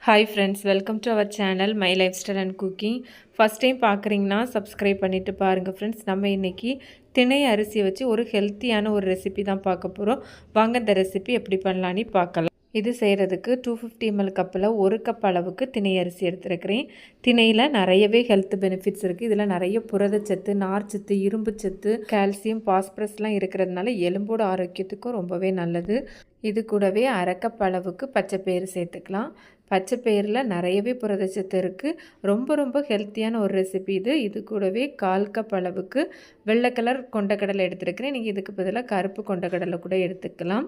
Hi friends, welcome to our channel my life style and cooking. First time பார்க்குறீங்கன்னா subscribe பண்ணிவிட்டு பாருங்கள் friends. நம்ம இன்றைக்கி திணை அரிசியை வச்சு ஒரு ஹெல்த்தியான ஒரு ரெசிபி தான் பார்க்க போகிறோம். வாங்க இந்த ரெசிபி எப்படி பண்ணலான்னு பார்க்கலாம். இது செய்கிறதுக்கு 250 ml கப்பில் 1 கப் அளவுக்கு திணை அரிசி எடுத்துருக்கிறேன். திணையில் நிறையவே ஹெல்த் பெனிஃபிட்ஸ் இருக்குது. இதில் நிறைய புரதச்சத்து, நார்ச்சத்து, இரும்புச்சத்து, கால்சியம், பாஸ்பரஸ்லாம் இருக்கிறதுனால எலும்போட ஆரோக்கியத்துக்கும் ரொம்பவே நல்லது. இது கூடவே அரை கப் அளவுக்கு பச்சைப்பயிறு சேர்த்துக்கலாம். பச்சைப்பயிரில் நிறையவே புரதச்சத்து இருக்குது. ரொம்ப ரொம்ப ஹெல்த்தியான ஒரு ரெசிபி இது. இது கூடவே 1/4 கப் அளவுக்கு வெள்ளை கலர் கொண்டக்கடலை எடுத்துருக்கிறேன். நீங்கள் இதுக்கு பதிலாக கருப்பு கொண்டக்கடலை கூட எடுத்துக்கலாம்.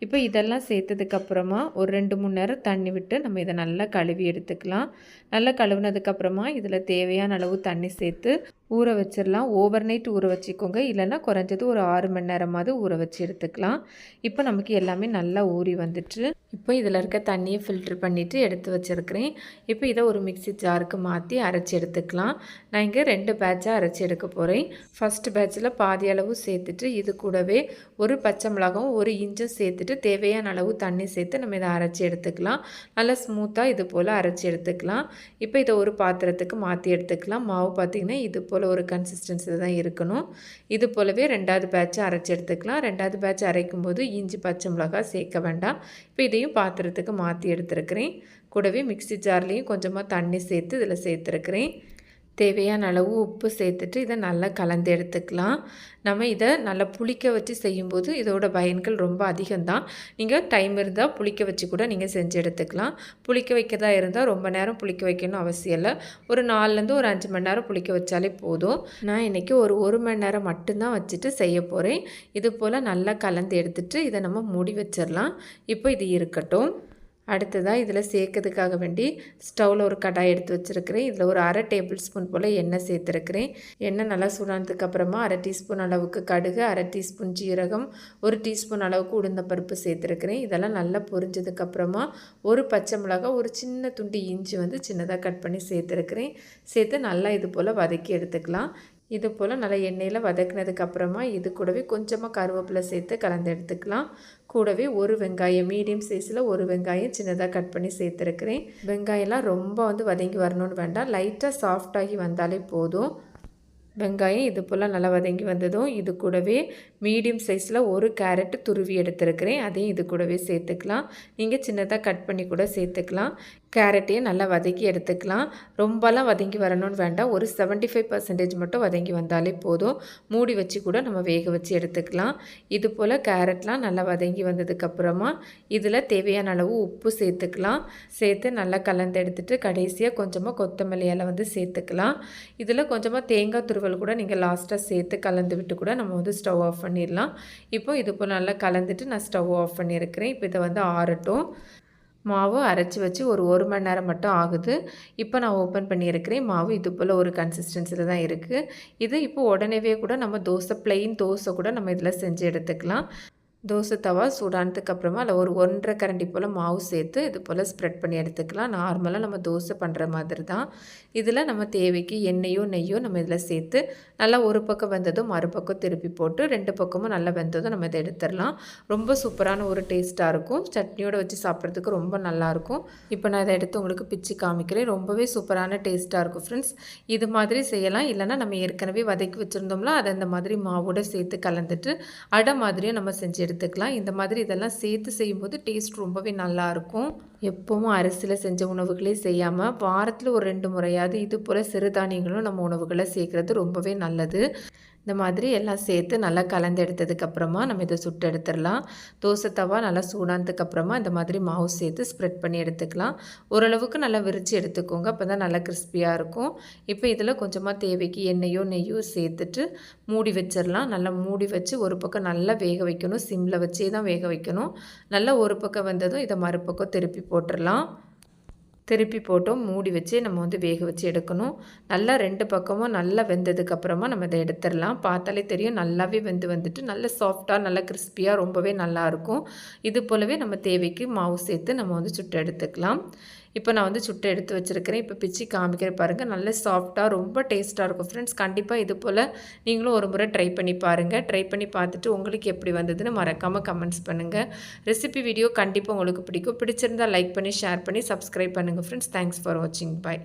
இப்போ இதெல்லாம் சேர்த்ததுக்கப்புறமா ஒரு 2-3 நேரம் தண்ணி விட்டு நம்ம இதை நல்லா கழுவி எடுத்துக்கலாம். நல்லா கழுவுனதுக்கப்புறமா இதில் தேவையான அளவு தண்ணி சேர்த்து ஊற வச்சிடலாம். ஓவர் நைட் ஊற வச்சுக்கோங்க, இல்லைன்னா குறைஞ்சது ஒரு 6 மணி நேரமாவது ஊற வச்சு எடுத்துக்கலாம். இப்போ நமக்கு எல்லாமே நல்லா ஊறி வந்துட்டு, இப்போ இதில் இருக்க தண்ணியை ஃபில்ட்ரு பண்ணிவிட்டு எடுத்து வச்சுருக்கிறேன். இப்போ இதை ஒரு மிக்ஸி ஜாருக்கு மாற்றி அரைச்சி எடுத்துக்கலாம். நான் இங்கே 2 பேட்சாக அரைச்சி எடுக்க போகிறேன். ஃபஸ்ட்டு பேட்சில் பாதி அளவு சேர்த்துட்டு இது கூடவே ஒரு பச்சை மிளகாவும் 1 இன்ச்சும் சேர்த்துட்டு தேவையான அளவு தண்ணி சேர்த்து நம்ம இதை அரைச்சி எடுத்துக்கலாம். நல்லா ஸ்மூத்தாக இது போல் அரைச்சி எடுத்துக்கலாம். இப்போ இதை ஒரு பாத்திரத்துக்கு மாற்றி எடுத்துக்கலாம். மாவு பார்த்திங்கன்னா இது போல் ஒரு கன்சிஸ்டன்சி தான் இருக்கணும். இது போலவே 2வது பேட்சை அரைச்சி எடுத்துக்கலாம். 2வது பேட்ச் அரைக்கும் போது இஞ்சி, பச்சை மிளகாய் சேர்க்க வேண்டாம். இப்போ இதையும் பாத்திரத்துக்கு மாற்றி எடுத்துருக்கிறேன். கூடவே மிக்ஸி ஜார்லேயும் கொஞ்சமாக தண்ணி சேர்த்து இதில் சேர்த்துருக்கிறேன். தேவையான அளவு உப்பு சேர்த்துட்டு இதை நல்லா கலந்து எடுத்துக்கலாம். நம்ம இதை நல்லா புளிக்க வச்சு செய்யும்போது இதோட பயன்கள் ரொம்ப அதிகம்தான். நீங்கள் டைம் இருந்தால் புளிக்க வச்சு கூட நீங்கள் செஞ்சு எடுத்துக்கலாம். புளிக்க வைக்கிறதா இருந்தால் ரொம்ப நேரம் புளிக்க வைக்கணும் அவசியம் இல்லை. ஒரு 4லேருந்து ஒரு 5 மணி நேரம் புளிக்க வச்சாலே போதும். நான் இன்றைக்கி ஒரு 1 மணி நேரம் மட்டும்தான் வச்சுட்டு செய்ய போகிறேன். இது போல் நல்லா கலந்து எடுத்துகிட்டு இதை நம்ம மூடி வச்சிடலாம். இப்போ இது இருக்கட்டும். அடுத்ததாக இதில் சேர்க்கறதுக்காக வேண்டி ஸ்டவ்வில் ஒரு கடாய் எடுத்து வச்சுருக்கிறேன். இதில் ஒரு அரை டேபிள் ஸ்பூன் போல் எண்ணெய் சேர்த்துருக்கிறேன். எண்ணெய் நல்லா சூடானதுக்கப்புறமா அரை டீஸ்பூன் அளவுக்கு கடுகு, அரை டீஸ்பூன் ஜீரகம், 1 டீஸ்பூன் அளவுக்கு உளுந்தம்பருப்பு சேர்த்துருக்கிறேன். இதெல்லாம் நல்லா பொரிஞ்சதுக்கப்புறமா ஒரு பச்சை மிளகாய், ஒரு சின்ன துண்டு இஞ்சி சின்னதாக கட் பண்ணி சேர்த்துருக்கிறேன். சேர்த்து நல்லா இது போல் வதக்கி எடுத்துக்கலாம். இது போல் நல்லா எண்ணெயில் வதக்கினதுக்கப்புறமா இது கூடவே கொஞ்சமாக கருவேப்பிலை சேர்த்து கலந்து எடுத்துக்கலாம். கூடவே ஒரு வெங்காயம், மீடியம் சைஸில் ஒரு வெங்காயம் சின்னதாக கட் பண்ணி சேர்த்துருக்கிறேன். வெங்காயம்லாம் ரொம்ப வதங்கி வரணும்னு வேண்டாம், லைட்டாக சாஃப்டாகி வந்தாலே போதும். வெங்காயம் இது போல் நல்லா வதங்கி வந்ததும் இது கூடவே மீடியம் சைஸில் ஒரு கேரட் துருவி எடுத்துருக்கிறேன். அதையும் இது கூடவே சேர்த்துக்கலாம். நீங்கள் சின்னதாக கட் பண்ணி கூட சேர்த்துக்கலாம். கேரட்டையும் நல்லா வதக்கி எடுத்துக்கலாம். ரொம்பலாம் வதங்கி வரணும்னு வேண்டாம், ஒரு 75% மட்டும் வதங்கி வந்தாலே போதும். மூடி வச்சு கூட நம்ம வேக வச்சு எடுத்துக்கலாம். இது போல் கேரட்லாம் நல்லா வதங்கி வந்ததுக்கப்புறமா இதில் தேவையான அளவு உப்பு சேர்த்துக்கலாம். சேர்த்து நல்லா கலந்து எடுத்துகிட்டு கடைசியாக கொஞ்சமாக கொத்தமல்லி இலை சேர்த்துக்கலாம். இதில் கொஞ்சமாக தேங்காய் துருவல் கூட நீங்கள் லாஸ்ட்டாக சேர்த்து கலந்து விட்டு கூட நம்ம ஸ்டவ் ஆஃப் பண்ணிடலாம். இப்போ இது போல் நல்லா கலந்துட்டு நான் ஸ்டவ் ஆஃப் பண்ணியிருக்கிறேன். இப்போ இதை ஆறட்டும். மாவு அரைச்சி வச்சு ஒரு 1 மணி நேரம் மட்டும் ஆகுது. இப்போ நான் ஓப்பன் பண்ணியிருக்கிறேன். மாவு இது போல் ஒரு கன்சிஸ்டன்சியில் தான் இருக்குது. இது இப்போ உடனேவே கூட நம்ம ப்ளெயின் தோசை கூட நம்ம இதில் செஞ்சு எடுத்துக்கலாம். தோசை தவா சூடானதுக்கப்புறமா அதில் ஒரு 1.5 கரண்டி போல் மாவு சேர்த்து இது போல் ஸ்ப்ரெட் பண்ணி எடுத்துக்கலாம். நார்மலாக நம்ம தோசை பண்ணுற மாதிரி தான். இதில் நம்ம தேவைக்கு எண்ணெயோ நெய்யோ நம்ம இதில் சேர்த்து நல்லா ஒரு பக்கம் வெந்ததும் மறுபக்கம் திருப்பி போட்டு 2 பக்கமும் நல்லா வெந்ததும் நம்ம இதை எடுத்துடலாம். ரொம்ப சூப்பரான ஒரு டேஸ்ட்டாக இருக்கும். சட்னியோடு வச்சு சாப்பிட்றதுக்கு ரொம்ப நல்லாயிருக்கும். இப்போ நான் இதை எடுத்து உங்களுக்கு பிச்சு காமிக்கிறேன். ரொம்பவே சூப்பரான டேஸ்ட்டாக இருக்கும் ஃப்ரெண்ட்ஸ். இது மாதிரி செய்யலாம். இல்லைனா நம்ம ஏற்கனவே வதக்கி வச்சுருந்தோம்ல, அதை இந்த மாதிரி மாவோடு சேர்த்து கலந்துட்டு அடை மாதிரியும் நம்ம செஞ்சு எடுத்துக்கலாம். இந்த மாதிரி இதெல்லாம் சேர்த்து செய்யும்போது டேஸ்ட் ரொம்பவே நல்லாயிருக்கும். எப்பவும் அரிசியில் செஞ்ச உணவுகளே செய்யாமல் வாரத்தில் ஒரு 2 முறையாவது இது போல் சிறுதானியங்களும் நம்ம உணவுகளை சேர்க்குறது ரொம்பவே நல்லது. இந்த மாதிரி எல்லாம் சேர்த்து நல்லா கலந்து எடுத்ததுக்கப்புறமா நம்ம இதை சுட்டு எடுத்துடலாம். தோசை தவா நல்லா சூடானதுக்கப்புறமா இந்த மாதிரி மாவு சேர்த்து ஸ்ப்ரெட் பண்ணி எடுத்துக்கலாம். ஓரளவுக்கு நல்லா விரித்து எடுத்துக்கோங்க, அப்போ தான் நல்லா கிறிஸ்பியாக இருக்கும். இப்போ இதில் கொஞ்சமாக தேவைக்கு எண்ணெயோ நெய்யோ சேர்த்துட்டு மூடி வச்சிடலாம். நல்லா மூடி வச்சு ஒரு பக்கம் நல்லா வேக வைக்கணும். சிம்மில் வச்சே தான் வேக வைக்கணும். நல்லா ஒரு பக்கம் வந்ததும் இதை மறுபக்கம் திருப்பி போட்டுடலாம். திருப்பி போட்டும் மூடி வச்சு நம்ம வந்து வேக வச்சு எடுக்கணும். நல்லா 2 பக்கமும் நல்லா வெந்ததுக்கப்புறமா நம்ம இதை எடுத்துடலாம். பார்த்தாலே தெரியும் நல்லாவே வெந்து வந்துட்டு நல்ல சாஃப்டாக நல்ல கிறிஸ்பியாக ரொம்பவே நல்லாயிருக்கும். இது போலவே நம்ம தேவைக்கு மாவு சேர்த்து நம்ம வந்து சுட்டு எடுத்துக்கலாம். இப்போ நான் வந்து சுட்டு எடுத்து வச்சுருக்கிறேன். இப்போ பிச்சு காமிக்கிறேன் பாருங்கள். நல்ல சாஃப்டாக ரொம்ப டேஸ்ட்டாக இருக்கும் ஃப்ரெண்ட்ஸ். கண்டிப்பாக இது போல் நீங்களும் ஒரு முறை ட்ரை பண்ணி பாருங்கள். ட்ரை பண்ணி பார்த்துட்டு உங்களுக்கு எப்படி வந்ததுன்னு மறக்காமல் கமெண்ட்ஸ் பண்ணுங்கள். ரெசிபி வீடியோ கண்டிப்பாக உங்களுக்கு பிடிக்கும். பிடிச்சிருந்தால் லைக் பண்ணி ஷேர் பண்ணி சப்ஸ்கிரைப் பண்ணுங்கள் ஃப்ரெண்ட்ஸ். தேங்க்ஸ் ஃபார் வாட்சிங். பை.